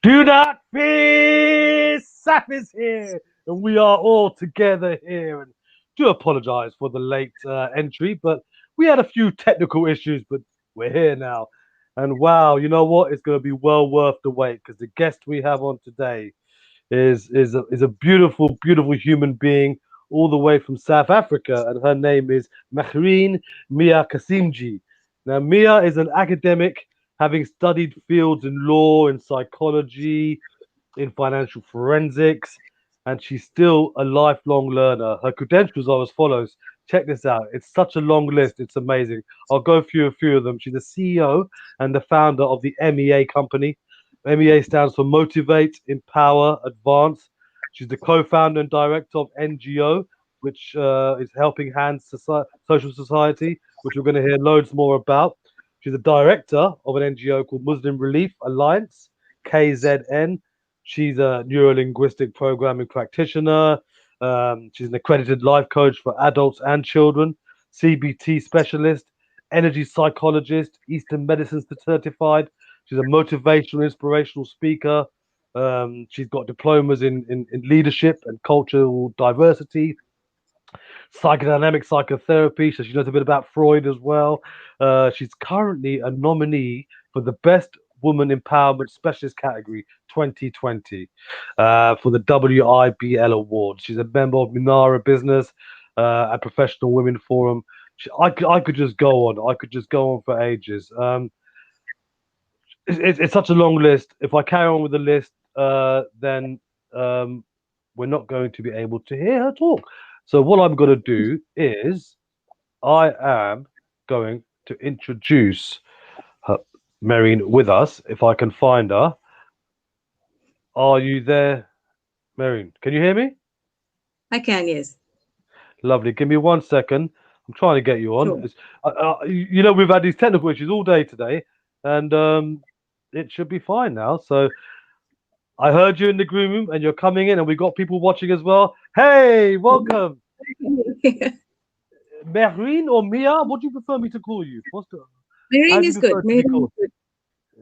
Do not fear, Saf is here, and we are all together here. And do apologise for the late entry, but we had a few technical issues, but we're here now. And wow, you know what? It's going to be well worth the wait because the guest we have on today is a beautiful, beautiful human being all the way from South Africa, and her name is Mehreen Mia Cassimjee. Now, Mia is an academic, having studied fields in law, in psychology, in financial forensics, and she's still a lifelong learner. Her credentials are as follows. Check this out. It's such a long list. It's amazing. I'll go through a few of them. She's the CEO and the founder of the M.E.A company. M.E.A stands for Motivate, Empower, Advance. She's the co-founder and director of NGO, which is Helping Hands Social Society, which we're going to hear loads more about. She's a director of an NGO called Muslim Relief Alliance, KZN. She's a neuro-linguistic programming practitioner. She's an accredited life coach for adults and children, CBT specialist, energy psychologist, Eastern medicine certified. She's a motivational, inspirational speaker. She's got diplomas in leadership and cultural diversity, psychodynamic psychotherapy. So she knows a bit about Freud as well. She's currently a nominee for the Best Woman Empowerment Specialist category 2020 for the WIBL Award. She's a member of Minara Business and Professional Women Forum. I could just go on. I could just go on for ages. It's such a long list. If I carry on with the list, then we're not going to be able to hear her talk. So what I'm going to do is I am going to introduce her, Mehreen with us, if I can find her. Are you there, Mehreen? Can you hear me? I can, yes. Lovely. Give me 1 second. I'm trying to get you on. Sure. We've had these technical issues all day today, and it should be fine now. So I heard you in the green room, and you're coming in, and we've got people watching as well. Hey, welcome, Mehreen or Mia. What do you prefer me to call you? How Mehreen do you is good. prefer to be Mehreen is called? good.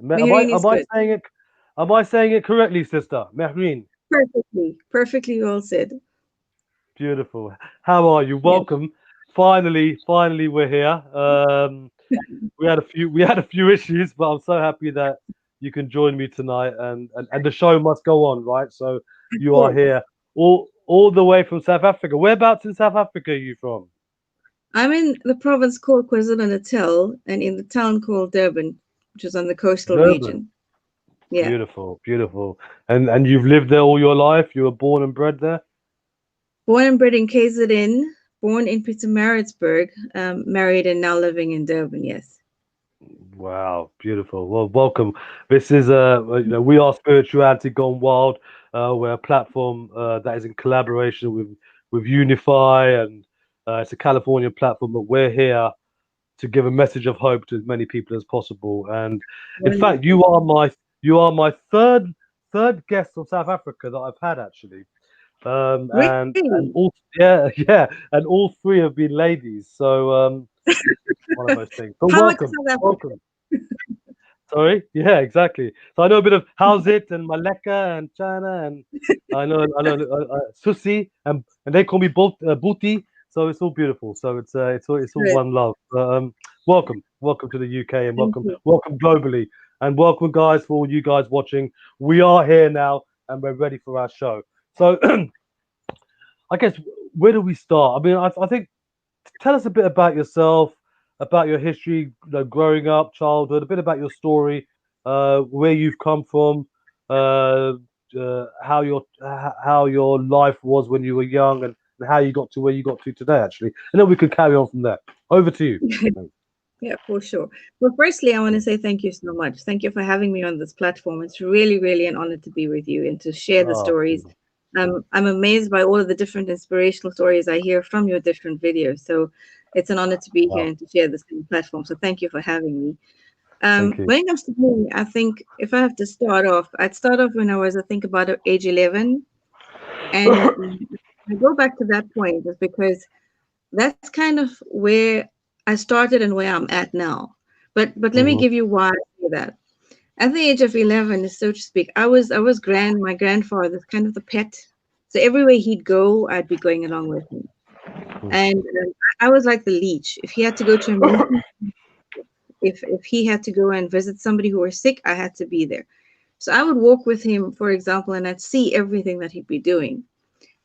Am I Mehreen is am I good. saying it? Am I saying it correctly, sister? Mehreen. Perfectly. Perfectly well said. Beautiful. How are you? Yes. Welcome. Finally, we're here. We had a few issues, but I'm so happy that you can join me tonight, and the show must go on, right? So you are Yes. here, all the way from South Africa. Whereabouts in South Africa are you from? I'm in the province called KwaZulu-Natal and in the town called Durban, which is on the coastal Durban. region. Yeah. Beautiful, beautiful. And you've lived there all your life. You were born and bred there. Born and bred in KZN, born in Pietermaritzburg, married and now living in Durban, yes. Wow, beautiful. Well, welcome. This is we are Spirituality Gone Wild. We're a platform that is in collaboration with Unify, and it's a California platform. But we're here to give a message of hope to as many people as possible. And in fact, Wonderful. you are my third guest from South Africa that I've had actually. And Really? all yeah yeah, and all three have been ladies. So one of those things. But Power to welcome, South Africa. welcome. Sorry, yeah, exactly. So I know a bit of how's it and Maleka and China, and I know Susi, and they call me both Booty. So it's all beautiful. So it's all Good. one love. Welcome to the UK, and Thank welcome you. welcome globally, and welcome guys for all you guys watching. We are here now, and we're ready for our show. So I guess where do we start? I mean, I think tell us a bit about yourself, about your history, growing up, childhood, a bit about your story, where you've come from, uh, how your life was when you were young, and how you got to where you got to today, actually, and then we could carry on from there. Over to you. Yeah, for sure. Well, firstly, I want to say thank you so much. Thank you for having me on this platform. It's really, really an honor to be with you and to share the Oh, stories. I'm amazed by all of the different inspirational stories I hear from your different videos. So it's an honor to be here wow. and to share the same platform. So thank you for having me. Thank you. When it comes to me, I think if I have to start off, I'd start off when I was, I think, about age 11. And I go back to that point just because that's kind of where I started and where I'm at now. But let me Hmm. give you why I say that. At the age of 11, so to speak, my grandfather's kind of the pet. So everywhere he'd go, I'd be going along with him. And I was like the leech. If he had to go to a meeting, if he had to go and visit somebody who was sick, I had to be there. So I would walk with him, for example, and I'd see everything that he'd be doing.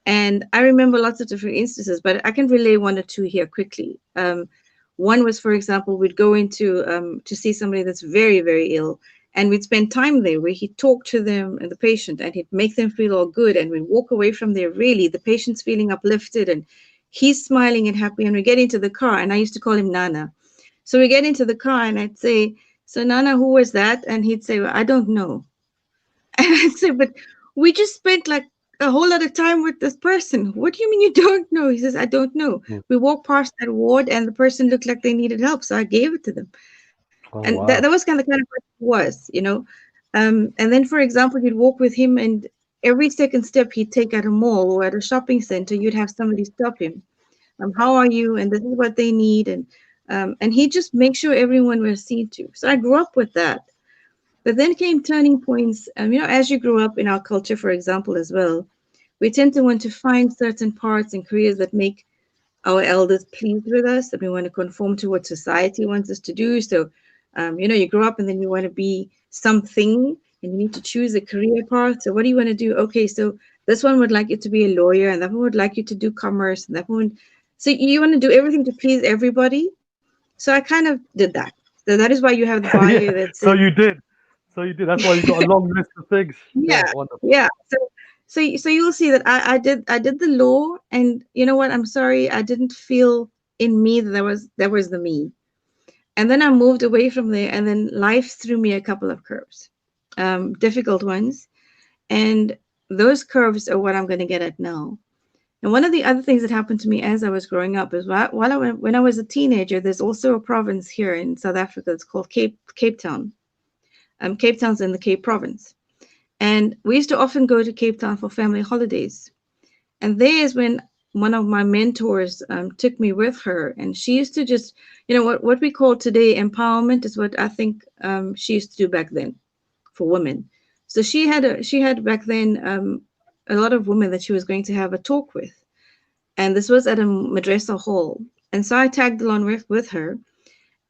And I remember lots of different instances, but I can relay one or two here quickly. One was, for example, we'd go into to see somebody that's very, very ill, and we'd spend time there where he'd talk to them and the patient, and he'd make them feel all good. And we'd walk away from there, really, the patient's feeling uplifted, and he's smiling and happy. And we get into the car, and I used to call him Nana. So we get into the car, and I'd say, "So Nana, who was that?" And he'd say, "Well, I don't know." And I'd say, "But we just spent like a whole lot of time with this person. What do you mean you don't know?" He says, "I don't know. Mm. We walked past that ward and the person looked like they needed help, so I gave it to them." Oh And that wow. was kind of person he was, you know. And then, for example, you'd walk with him, and every second step he'd take at a mall or at a shopping center, you'd have somebody stop him. How are you? And this is what they need. And he'd just make sure everyone was seen to. So I grew up with that. But then came turning points. As you grow up in our culture, for example, as well, we tend to want to find certain parts and careers that make our elders pleased with us, and we want to conform to what society wants us to do. So, you grow up and then you want to be something, and you need to choose a career path. So, what do you want to do? Okay, so this one would like you to be a lawyer, and that one would like you to do commerce, and that one. So, you want to do everything to please everybody. So, I kind of did that. So, that is why you have the bio Yeah. that says, So you did. So you did. That's why you got a long list of things. yeah, Yeah. Wonderful. yeah. So you'll see that I did the law, and you know what? I'm sorry, I didn't feel in me that was the me. And then I moved away from there, and then life threw me a couple of curves, difficult ones, and those curves are what I'm going to get at now. And one of the other things that happened to me as I was growing up is when I was a teenager, there's also a province here in South Africa. It's called Cape Town. Cape Town's in the Cape Province. And we used to often go to Cape Town for family holidays. And there is when one of my mentors took me with her. And she used to just, what we call today empowerment is what I think she used to do back then for women. So she had back then a lot of women that she was going to have a talk with. And this was at a madrasa hall. And so I tagged along with her.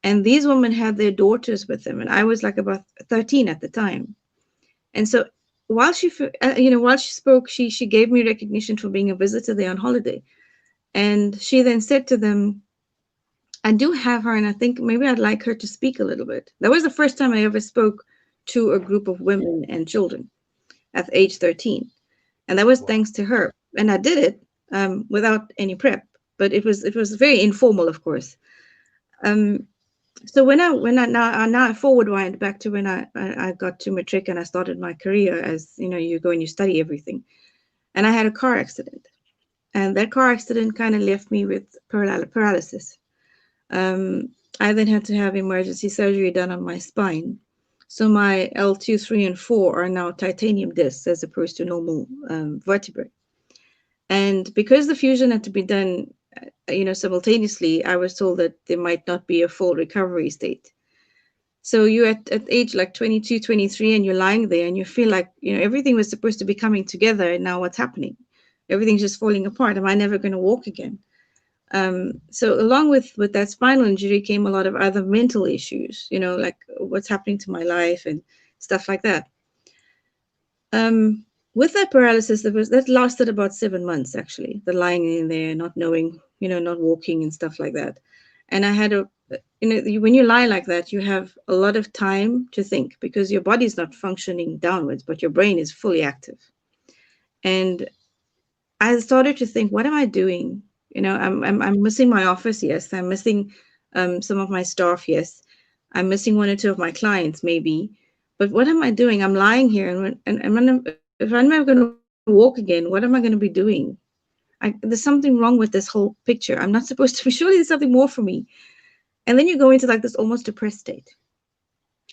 And these women had their daughters with them. And I was like about 13 at the time. And so while she spoke, she gave me recognition for being a visitor there on holiday. And she then said to them, "I do have her, and I think maybe I'd like her to speak a little bit." That was the first time I ever spoke to a group of women and children at age 13. And that was Wow. thanks to her. And I did it without any prep, but it was very informal, of course. Um, so now I forward wind back to when I got to matric and I started my career. As you go and you study everything, and I had a car accident, and that car accident kind of left me with paralysis. um, I then had to have emergency surgery done on my spine. So my L2, 3, and 4 are now titanium discs as opposed to normal vertebrae. And because the fusion had to be done simultaneously, I was told that there might not be a full recovery state. So you're at age like 22, 23, and you're lying there and you feel like, everything was supposed to be coming together. And now what's happening? Everything's just falling apart. Am I never going to walk again? So along with that spinal injury came a lot of other mental issues, like what's happening to my life and stuff like that. With that paralysis, that lasted about 7 months actually. The lying in there, not knowing, not walking and stuff like that. And I had when you lie like that, you have a lot of time to think because your body's not functioning downwards, but your brain is fully active. And I started to think, what am I doing? I'm missing my office. Yes, I'm missing some of my staff. Yes, I'm missing one or two of my clients, maybe. But what am I doing? I'm lying here, if I'm never going to walk again, what am I going to be doing? There's something wrong with this whole picture. I'm not supposed to be. Surely there's something more for me. And then you go into like this almost depressed state.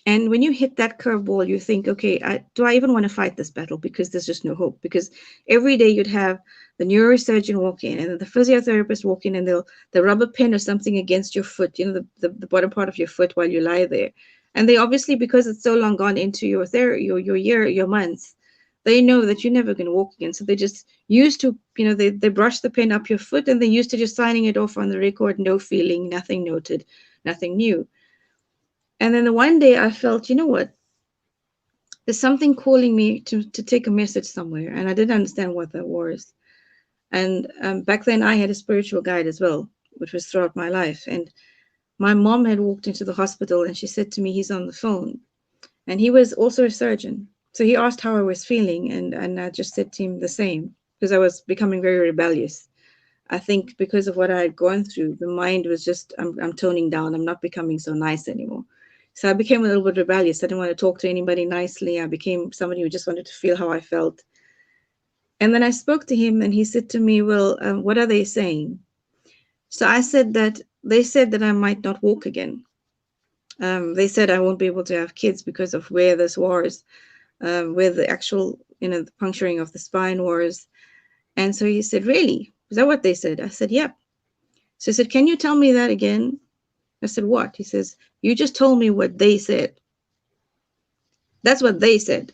And when you hit that curveball, you think, okay, do I even want to fight this battle? Because there's just no hope. Because every day you'd have the neurosurgeon walk in and the physiotherapist walk in and they'll rub a pen or something against your foot, the bottom part of your foot while you lie there. And they obviously, because it's so long gone into your therapy, your year, your months, they know that you're never going to walk again. So they just used to, they brush the pen up your foot, and they're used to just signing it off on the record, no feeling, nothing noted, nothing new. And then the one day I felt, you know what? There's something calling me to take a message somewhere. And I didn't understand what that was. And back then I had a spiritual guide as well, which was throughout my life. And my mom had walked into the hospital and she said to me, he's on the phone. And he was also a surgeon. So he asked how I was feeling. And I just said to him the same, because I was becoming very rebellious. I think because of what I had gone through, the mind was just, I'm toning down. I'm not becoming so nice anymore. So I became a little bit rebellious. I didn't want to talk to anybody nicely. I became somebody who just wanted to feel how I felt. And then I spoke to him and he said to me, well, what are they saying? So I said that they said that I might not walk again. They said I won't be able to have kids because of where this was, where the actual, the puncturing of the spine was. And so he said, really? Is that what they said? I said, yep. So he said, can you tell me that again? I said, what? He says, you just told me what they said. That's what they said.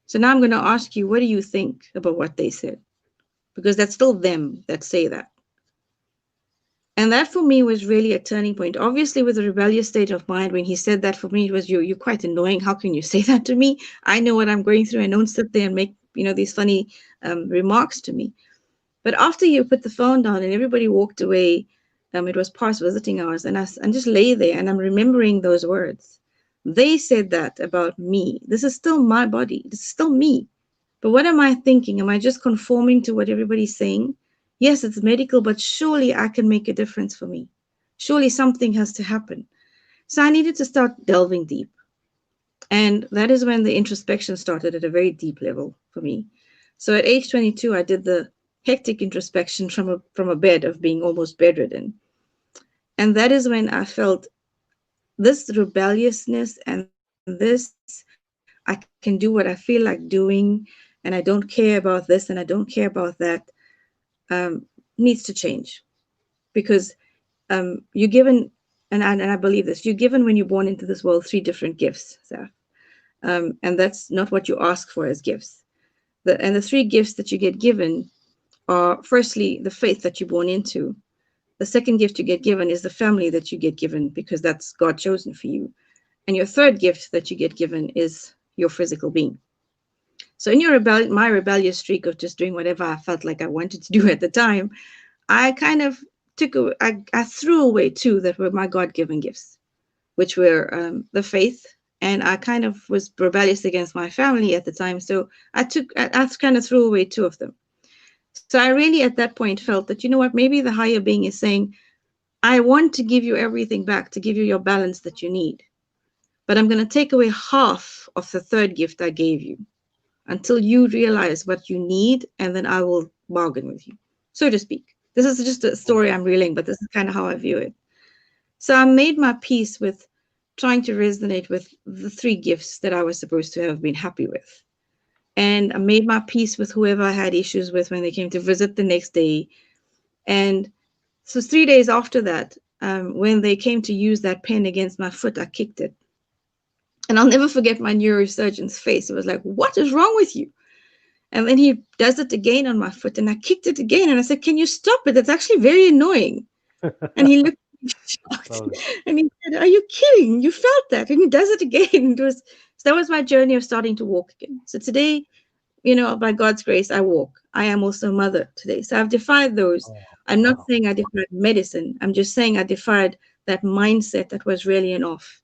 So now I'm going to ask you, what do you think about what they said? Because that's still them that say that. And that for me was really a turning point. Obviously, with the rebellious state of mind, when he said that, for me, it was, you're quite annoying. How can you say that to me? I know what I'm going through. And don't sit there and make, these funny remarks to me. But after you put the phone down and everybody walked away, it was past visiting hours, and I just lay there and I'm remembering those words. They said that about me. This is still my body. This is still me. But what am I thinking? Am I just conforming to what everybody's saying? Yes, it's medical, but surely I can make a difference for me. Surely something has to happen. So I needed to start delving deep. And that is when the introspection started at a very deep level for me. So at age 22, I did the hectic introspection from a bed of being almost bedridden. And that is when I felt this rebelliousness and this, I can do what I feel like doing, and I don't care about this and I don't care about that, needs to change. Because you're given, and I believe this, you're given when you're born into this world 3 different gifts, Saf. And that's not what you ask for as gifts. And the 3 gifts that you get given are, firstly, the faith that you're born into. The second gift you get given is the family that you get given, because that's God chosen for you. And your third gift that you get given is your physical being. So in my rebellious streak of just doing whatever I felt like I wanted to do at the time, I kind of I threw away 2 that were my God-given gifts, which were the faith, and I kind of was rebellious against my family at the time. So I kind of threw away 2 of them. So I really at that point felt that, you know what, maybe the higher being is saying, I want to give you everything back, to give you your balance that you need. But I'm going to take away half of the third gift I gave you until you realize what you need, and then I will bargain with you, so to speak. This is just a story I'm reeling, but this is kind of how I view it. So I made my peace with trying to resonate with the 3 gifts that I was supposed to have been happy with. And I made my peace with whoever I had issues with when they came to visit the next day. And so 3 days after that, when they came to use that pen against my foot, I kicked it. And I'll never forget my neurosurgeon's face. It was like, what is wrong with you? And then he does it again on my foot, and I kicked it again. And I said, can you stop it? It's actually very annoying. And he looked shocked. And he said, are you kidding? You felt that. And he does it again. So that was my journey of starting to walk again. So today, by God's grace, I walk. I am also a mother today. So I've defied those. I'm not saying I defied medicine. I'm just saying I defied that mindset that was really an off.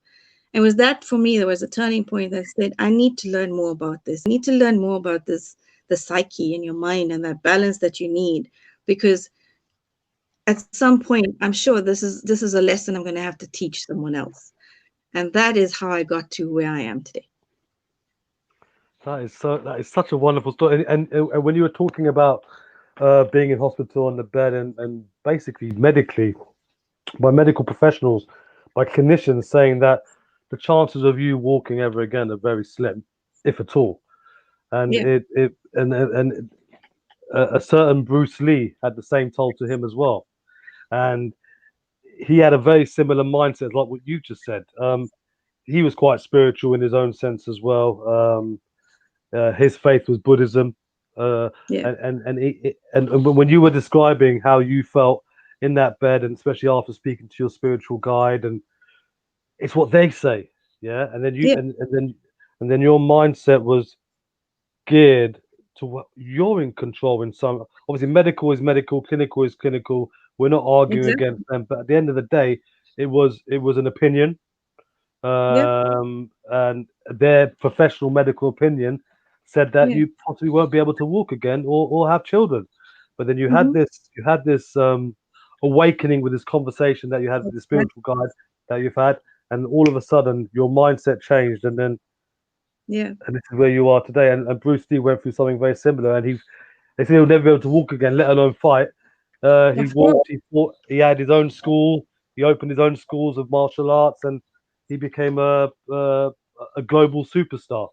And was that, for me, there was a turning point that said, I need to learn more about this. I need to learn more about this, the psyche in your mind and that balance that you need. Because at some point, I'm sure this is a lesson I'm going to have to teach someone else. And that is how I got to where I am today. That is such a wonderful story. And when you were talking about being in hospital on the bed and basically medically, by medical professionals, by clinicians saying that the chances of you walking ever again are very slim, if at all. And a certain Bruce Lee had the same told to him as well, and he had a very similar mindset, like what you just said. he was quite spiritual in his own sense as well. His faith was Buddhism, Yeah. and when you were describing how you felt in that bed, and especially after speaking to your spiritual guide, and it's what they say, yeah, and then you Yeah. and then your mindset was geared to what you're in control in some. Obviously, medical is medical, clinical is clinical. We're not arguing Exactly. against them, but at the end of the day, it was an opinion, Yeah. and their professional medical opinion said that Yeah. you possibly won't be able to walk again or have children. But then Mm-hmm. you had this awakening with this conversation that you had with the spiritual guide that you've had, and all of a sudden your mindset changed, Yeah. and this is where you are today. And Bruce Lee went through something very similar, and they said he'll never be able to walk again, let alone fight. He Of course. walked, he fought, he had his own school, he opened his own schools of martial arts, and he became a global superstar.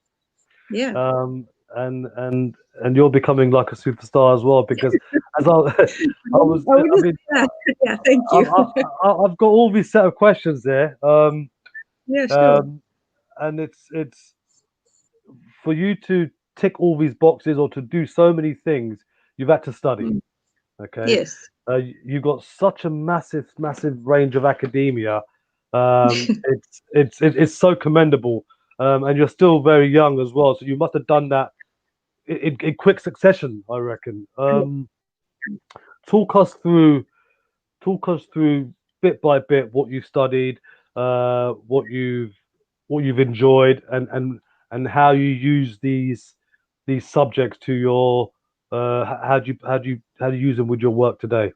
Yeah. Um, and you're becoming like a superstar as well, because as I would I just mean, say that. Yeah. Thank I've, you. I've got all these set of questions there, Yeah. Sure. um, and it's for you to tick all these boxes or to do so many things, you've had to study. Mm. Okay, Yes. you've got such a massive range of academia. It's so commendable, and you're still very young as well. So you must have done that in quick succession, I reckon. Talk us through, talk us through bit by bit what you've studied, what you've enjoyed, and how you use these subjects to your how do you use them with your work today?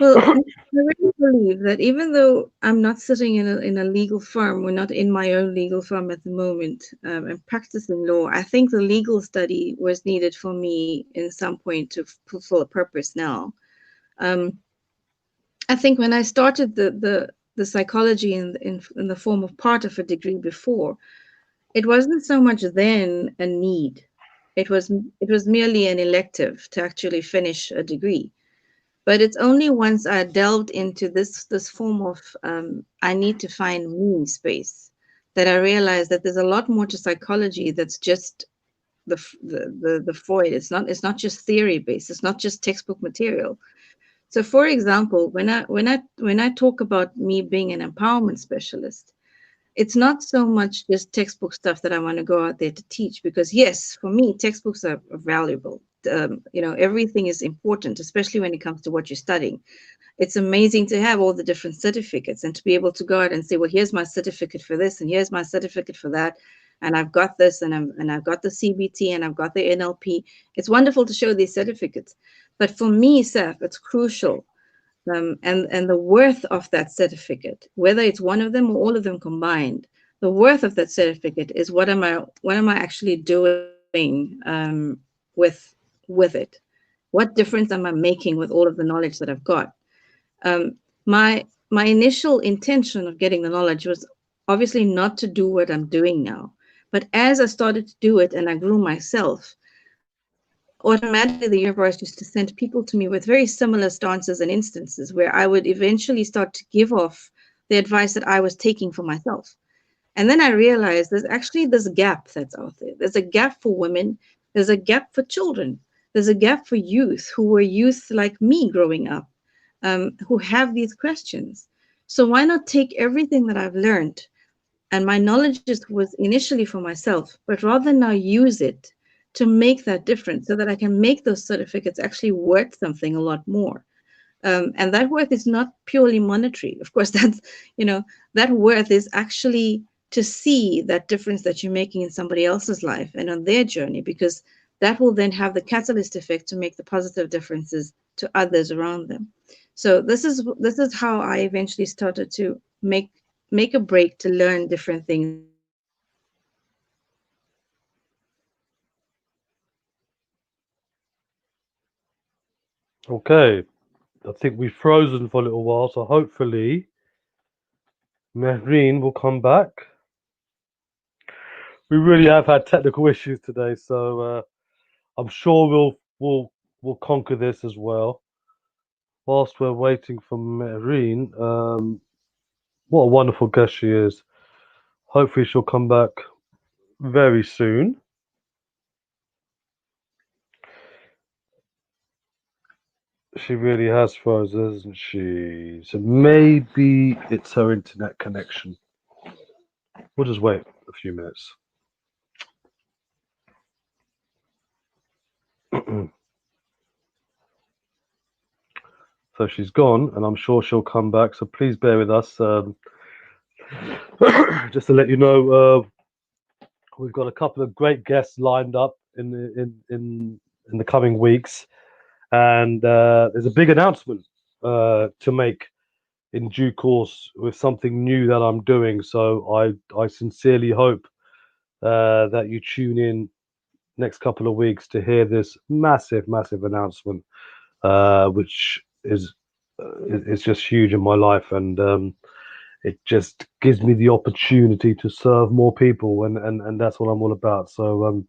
Well, I really believe that even though I'm not sitting in a legal firm, we're not in my own legal firm at the moment, and practicing law, I think the legal study was needed for me in some point to fulfill a purpose now. Um, I think when I started the psychology in the form of part of a degree before, it wasn't so much then a need. It was merely an elective to actually finish a degree. But it's only once I delved into this form of I need to find me space that I realized that there's a lot more to psychology that's just the void. It's not just theory based. It's not just textbook material. So, for example, when I talk about me being an empowerment specialist, it's not so much just textbook stuff that I want to go out there to teach, because yes, for me, textbooks are valuable. Everything is important, especially when it comes to what you're studying. It's amazing to have all the different certificates and to be able to go out and say, well, here's my certificate for this, and here's my certificate for that, and I've got this, and I've got the CBT, and I've got the NLP. It's wonderful to show these certificates, but for me, Saf, it's crucial, and the worth of that certificate, whether it's one of them or all of them combined, the worth of that certificate is what am I actually doing with it? What difference am I making with all of the knowledge that I've got? My initial intention of getting the knowledge was obviously not to do what I'm doing now, but as I started to do it and I grew myself, automatically the universe used to send people to me with very similar stances and instances where I would eventually start to give off the advice that I was taking for myself. And then I realized there's actually this gap that's out there. There's a gap for women, there's a gap for children, there's a gap for youth who were youth like me growing up, who have these questions. So why not take everything that I've learned, and my knowledge was initially for myself, but rather now use it to make that difference so that I can make those certificates actually worth something a lot more. And that worth is not purely monetary. Of course, that worth is actually to see that difference that you're making in somebody else's life and on their journey, because that will then have the catalyst effect to make the positive differences to others around them. So this is how I eventually started to make a break to learn different things and to make sure that I was actually using my knowledge to the fullest. Okay, I think we've frozen for a little while, so hopefully Mehreen will come back. We really have had technical issues today, so I'm sure we'll conquer this as well. Whilst we're waiting for Mehreen, What a wonderful guest she is. Hopefully she'll come back very soon. She really has frozen, hasn't she? So maybe it's her internet connection. We'll just wait a few minutes. So she's gone, and I'm sure she'll come back. So please bear with us. Just to let you know, we've got a couple of great guests lined up in the coming weeks, and there's a big announcement to make in due course with something new that I'm doing. So I sincerely hope that you tune in next couple of weeks to hear this massive announcement, which is just huge in my life, and it just gives me the opportunity to serve more people, and that's what I'm all about. So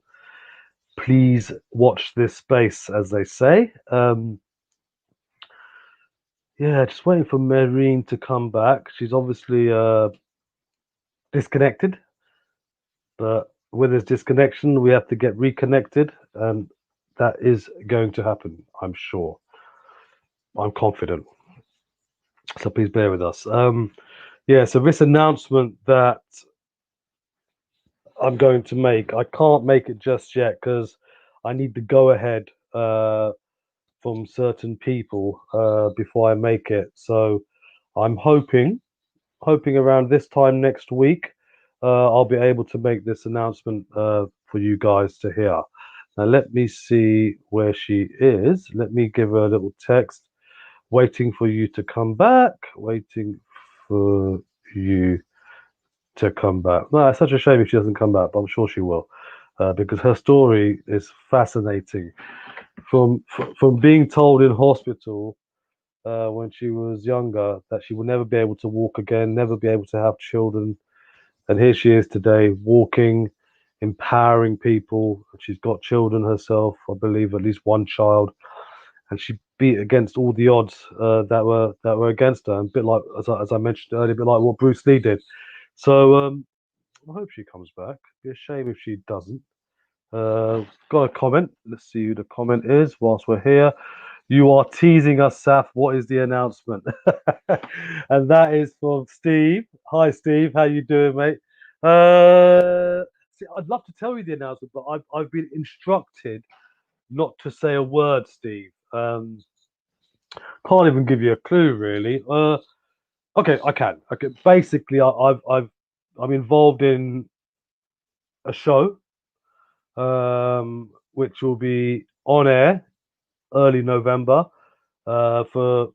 please watch this space, as they say. Yeah, just waiting for Mehreen to come back. She's obviously disconnected, but with this disconnection, we have to get reconnected, and that is going to happen, I'm sure. I'm confident. So please bear with us. Yeah, so this announcement that I'm going to make, I can't make it just yet because I need the go ahead from certain people before I make it. So I'm hoping around this time next week, I'll be able to make this announcement for you guys to hear. Now, let me see where she is. Let me give her a little text. Waiting for you to come back. Waiting for you to come back. No, it's such a shame if she doesn't come back, but I'm sure she will, because her story is fascinating. From being told in hospital when she was younger that she would never be able to walk again, never be able to have children, and here she is today, walking, empowering people. She's got children herself, I believe, at least one child, and she beat against all the odds that were against her. And a bit like as I mentioned earlier, a bit like what Bruce Lee did. So I hope she comes back. It'd be a shame if she doesn't. Got a comment. Let's see who the comment is whilst we're here. You are teasing us, Saf. What is the announcement? And that is from Steve. Hi, Steve. How you doing, mate? See, I'd love to tell you the announcement, but I've been instructed not to say a word, Steve. Can't even give you a clue, really. Okay, I can. Okay, basically, I'm involved in a show, which will be on air early November, for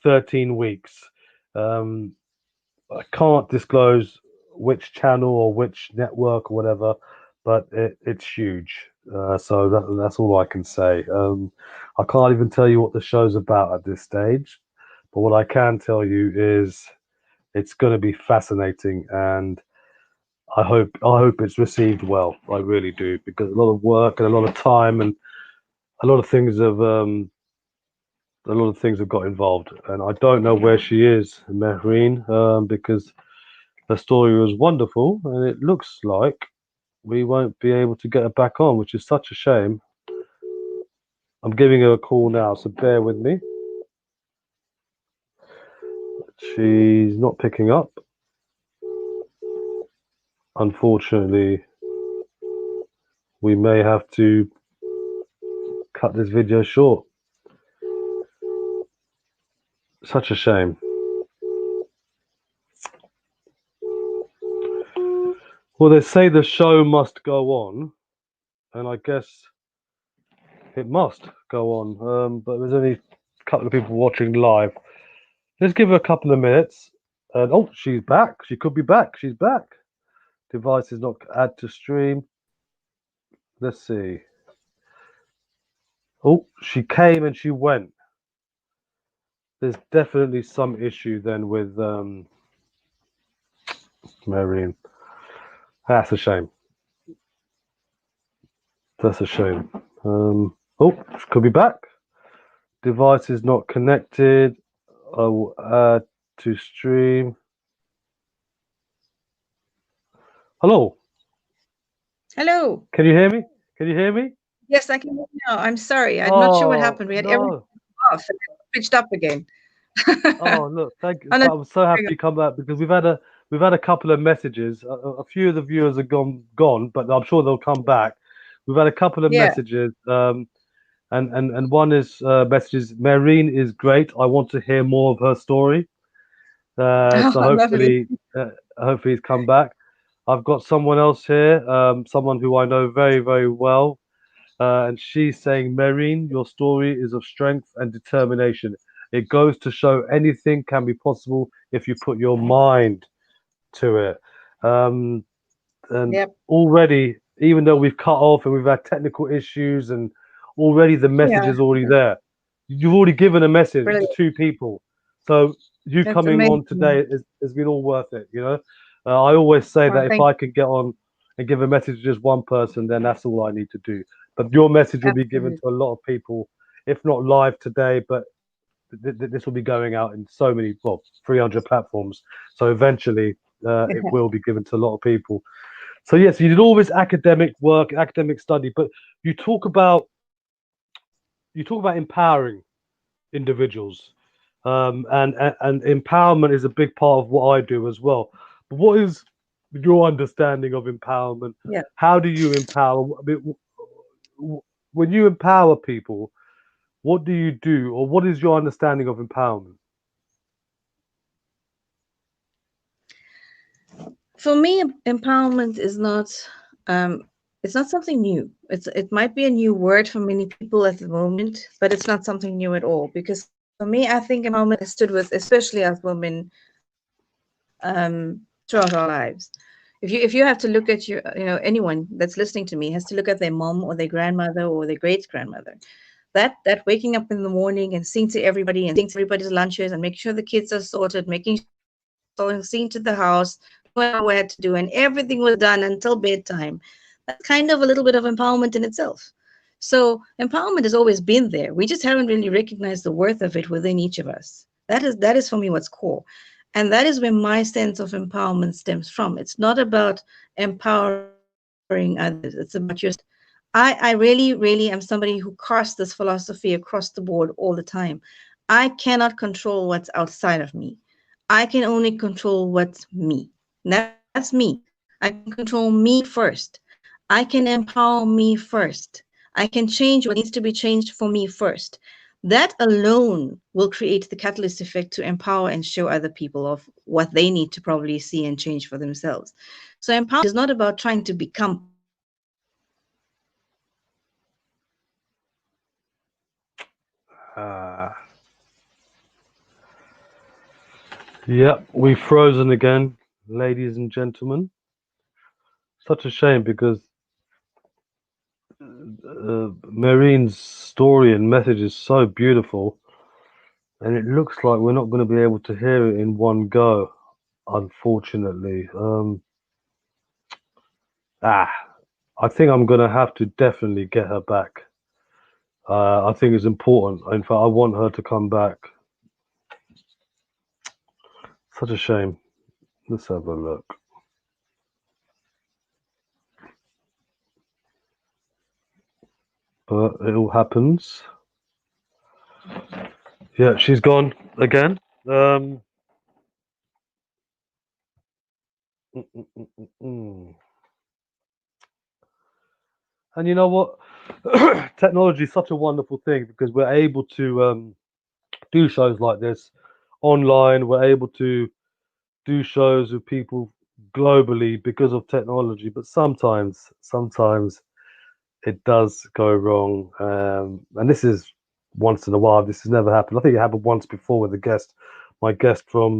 13 weeks. Um, I can't disclose which channel or which network or whatever, but it's huge. So that's all I can say. I can't even tell you what the show's about at this stage, but what I can tell you is it's going to be fascinating, and I hope it's received well. I really do, because a lot of work and a lot of time and a lot of things have got involved, and I don't know where she is, Mehreen, because her story was wonderful, and it looks like we won't be able to get her back on, which is such a shame. I'm giving her a call now, so bear with me. She's not picking up. Unfortunately, we may have to cut this video short. Such a shame. Well, they say the show must go on, and I guess it must go on. But there's only a couple of people watching live. Let's give her a couple of minutes. And oh, she's back. She could be back. She's back. Device is not add to stream. Let's see. Oh, she came and she went. There's definitely some issue then with Mehreen. That's a shame. That's a shame. Oh, she could be back. Device is not connected. I will add to stream. Hello. Hello. Can you hear me? Can you hear me? Yes, I can hear you now. I'm sorry. I'm not sure what Oh happened. We had everything no. off and then switched up again. Oh look, thank you. I'm So not I'm so happy sure. you come back because we've had a couple of messages. A few of the viewers are gone, but I'm sure they'll come back. We've had a couple of Yeah. messages. And one is messages. Mehreen is great. I want to hear more of her story. So Oh, lovely. hopefully he's come back. I've got someone else here, someone who I know very, very well, and she's saying, Mehreen, your story is of strength and determination. It goes to show anything can be possible if you put your mind to it. Um, and Yep. already, even though we've cut off and we've had technical issues, and already the message Yeah. is already there. You've already given a message to Brilliant. two people, so you That's coming on amazing. today has been all worth it. I always say Well, that if thank I could get on and give a message to just one person, then that's all I need to do. But your message you. will be given Absolutely. to a lot of people, if not live today, but this will be going out in so many, well, 300 platforms. So eventually, it will be given to a lot of people. So yes, you did all this academic work, academic study, but you talk about you talk about empowering individuals, and empowerment is a big part of what I do as well. But what is your understanding of empowerment? Yeah. How do you empower? I mean, when you empower people, what do you do, or what is your understanding of empowerment? For me, empowerment is not it's not something new. It might be a new word for many people at the moment, but it's not something new at all. Because for me, I think empowerment has stood with, especially as women, throughout our lives. If you have to look at anyone that's listening to me has to look at their mom or their grandmother or their great grandmother. That waking up in the morning and seeing to everybody and seeing to everybody's lunches and making sure the kids are sorted, making sure the house is all seeing to the house, doing what we had to do, and everything was done until bedtime. That's kind of a little bit of empowerment in itself. So empowerment has always been there. We just haven't really recognized the worth of it within each of us. That is for me what's core. And that is where my sense of empowerment stems from. It's not about empowering others, it's about yourself. I really am somebody who casts this philosophy across the board all the time. I cannot control what's outside of me. I can only control what's me. And that's me. I can control me first. I can empower me first. I can change what needs to be changed for me first. That alone will create the catalyst effect to empower and show other people of what they need to probably see and change for themselves. So empowerment is not about trying to become people. It's about empowering others to become people. Uh, yep, we've frozen again, ladies and gentlemen. Such a shame because Mehreen's story and message is so beautiful, and it looks like we're not going to be able to hear it in one go, unfortunately. Ah, I think I'm going to have to definitely get her back. I think it's important. In fact, I want her to come back. Such a shame. Let's have a look. But it all happens. Yeah, she's gone again. Um, mm, mm, mm, mm. And you know what? Technology is such a wonderful thing because we're able to do shows like this online. We're able to do shows with people globally because of technology. But sometimes it does go wrong. And this is once in a while. This has never happened. I think it happened once before with a guest. My guest from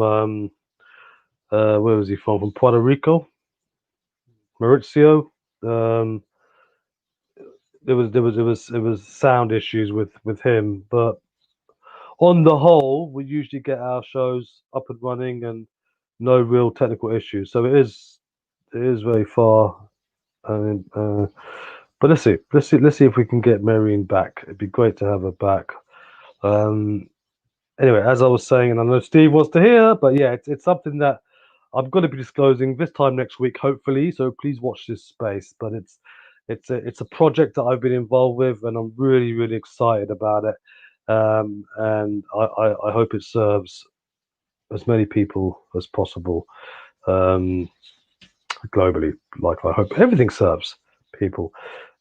where was he from? From Puerto Rico, Mauricio. Um, there was sound issues with him, but on the whole, we usually get our shows up and running and no real technical issues. So it is very far. I mean, but let's see if we can get Mehreen back. It'd be great to have her back. Um, anyway, as I was saying, and I know Steve wants to hear, but yeah, it's something that I'm going to be disclosing this time next week, hopefully. So please watch this space. But it's a project that I've been involved with, and I'm really really excited about it. And I hope it serves as many people as possible globally. Like I hope everything serves people.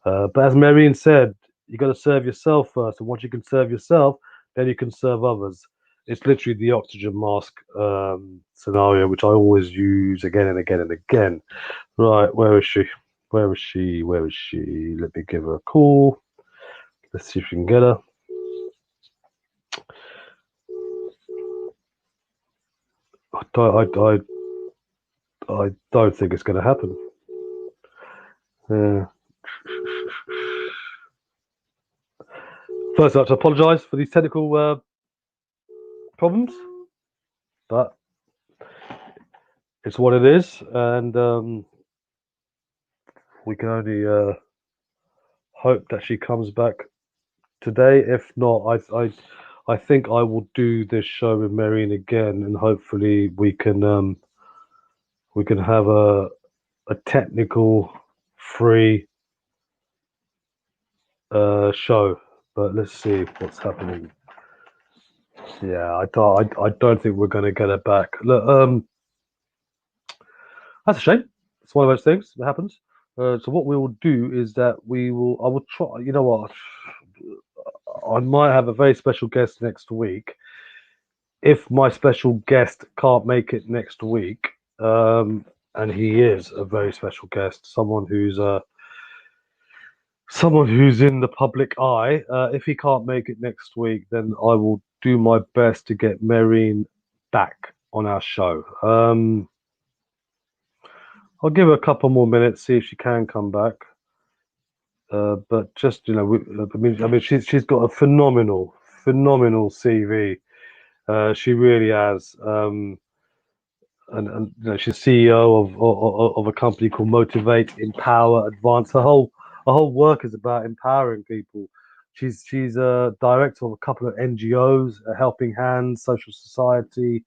But as Mehreen said, you got to serve yourself first, and once you can serve yourself, then you can serve others. It's literally the oxygen mask scenario, which I always use again and again and again. Right, where is she? Where is she? Where is she? Let me give her a call. Let's see if we can get her. I don't think it's going to happen. First, I'd like to apologise for these technical problems, but it's what it is, and we can only hope that she comes back today. If not, I think I will do this show with Mehreen again, and hopefully we can have a technical free show. But let's see what's happening. Yeah, I don't think we're going to get it back. Look, that's a shame. It's one of those things that happens. So what we will do is that I will try. You know what? I might have a very special guest next week. If my special guest can't make it next week, and he is a very special guest, someone who's in the public eye. If he can't make it next week, then I will do my best to get Mehreen back on our show. I'll give her a couple more minutes, see if she can come back. But just I mean, she's got a phenomenal CV. She really has. And she's CEO of a company called Motivate, Empower, Advance. Her whole work is about empowering people. She's a director of a couple of NGOs, Helping Hands, Social Society.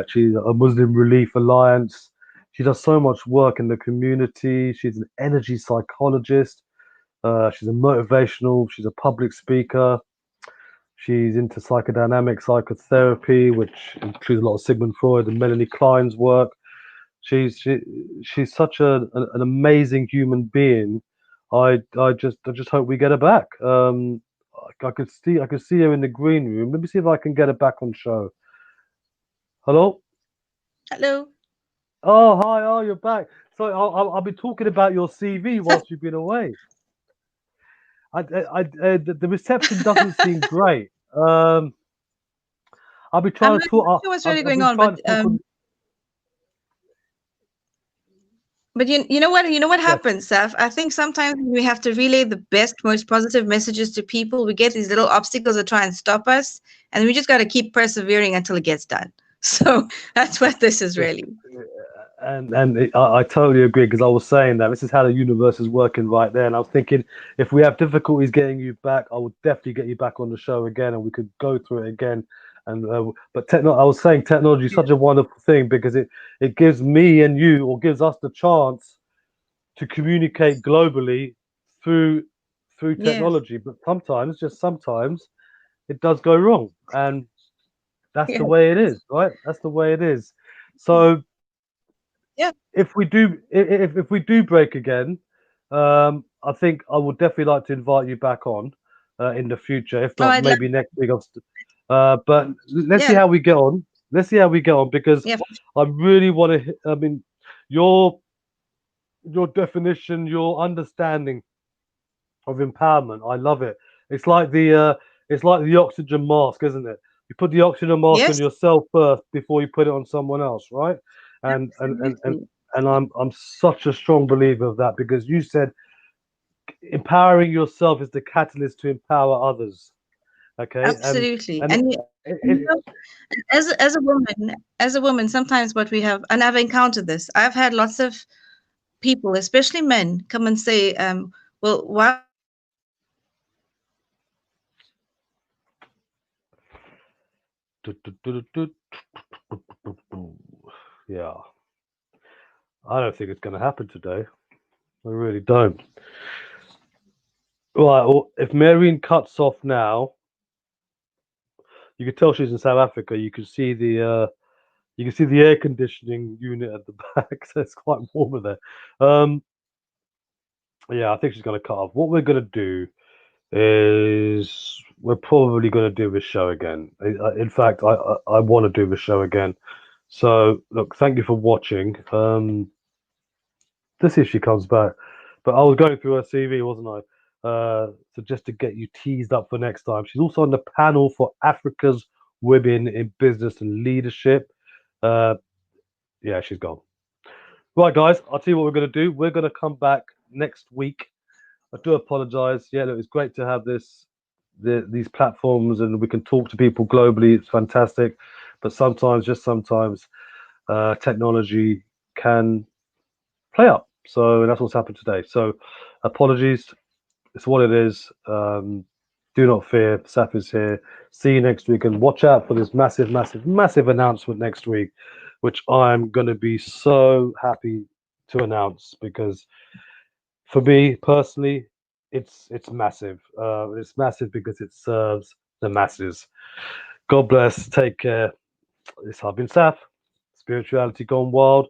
She's a Muslim Relief Alliance. She does so much work in the community. She's an energy psychologist. She's a motivational. She's a public speaker. She's into psychodynamic psychotherapy, which includes a lot of Sigmund Freud and Melanie Klein's work. She's such an amazing human being. I just hope we get her back. I could see her in the green room. Let me see if I can get her back on show. Hello. Hello. Oh, hi. Oh, you're back. So I'll be talking about your CV whilst you've been away. The reception doesn't seem great. I'll be I'm trying not to talk. sure what's I've, really I've going been on, trying to talk on. but you know what Yes. happens, Saf? I think sometimes we have to relay the best, most positive messages to people. We get these little obstacles that try and stop us, and we just got to keep persevering until it gets done. So that's what this is really. I totally agree, because I was saying that this is how the universe is working right there, and I was thinking, if we have difficulties getting you back, I would definitely get you back on the show again, and we could go through it again. And I was saying technology is such a wonderful thing, because it gives me and you, or gives us the chance to communicate globally through Yes. technology. But sometimes it does go wrong, and that's the Yeah. way it is, right? That's the way it is. So Yeah. if we do break again, I think I would definitely like to invite you back on in the future. If Oh, not, I'd love. maybe next week. But let's see Yeah. how we get on. Let's see how we get on, because Yeah. I really want to. I mean, your definition, your understanding of empowerment, I love it. It's like the oxygen mask, isn't it? You put the oxygen mask on Yes. yourself first before you put it on someone else, right? And and and and, Absolutely. and I'm such a strong believer of that, because you said empowering yourself is the catalyst to empower others. Okay, Absolutely. and And it, you it, know, as a woman, sometimes what we have, and I've encountered this. I've had lots of people, especially men, come and say, "Well, why would you do this? Why would you do that?" it, Yeah, I don't think it's going to happen today. I really don't. Right, well, if Mehreen cuts off now, you can tell she's in South Africa. You can see the air conditioning unit at the back, so it's quite warm in there. Yeah, I think she's going to cut off. What we're going to do is we're probably going to do this show again. In fact, I want to do this show again. So look, thank you for watching. Let's see if she comes back. But I was going through her CV, wasn't I? So just to get you teased up for next time. She's also on the panel for Africa's Women in Business and Leadership. Uh, yeah, she's gone. Right, guys, I'll tell you what we're going to do. We're going to come back next week. I do apologize. Yeah, look, it's great to have these platforms, and we can talk to people globally. It's fantastic. But sometimes, just sometimes, technology can play up. So that's what's happened today. So apologies. It's what it is. Do not fear. Saf is here. See you next week, and watch out for this massive, massive, massive announcement next week, which I'm going to be so happy to announce because for me personally, it's massive. It's massive because it serves the masses. God bless. Take care. This has been Saf. Spirituality Gone Wild.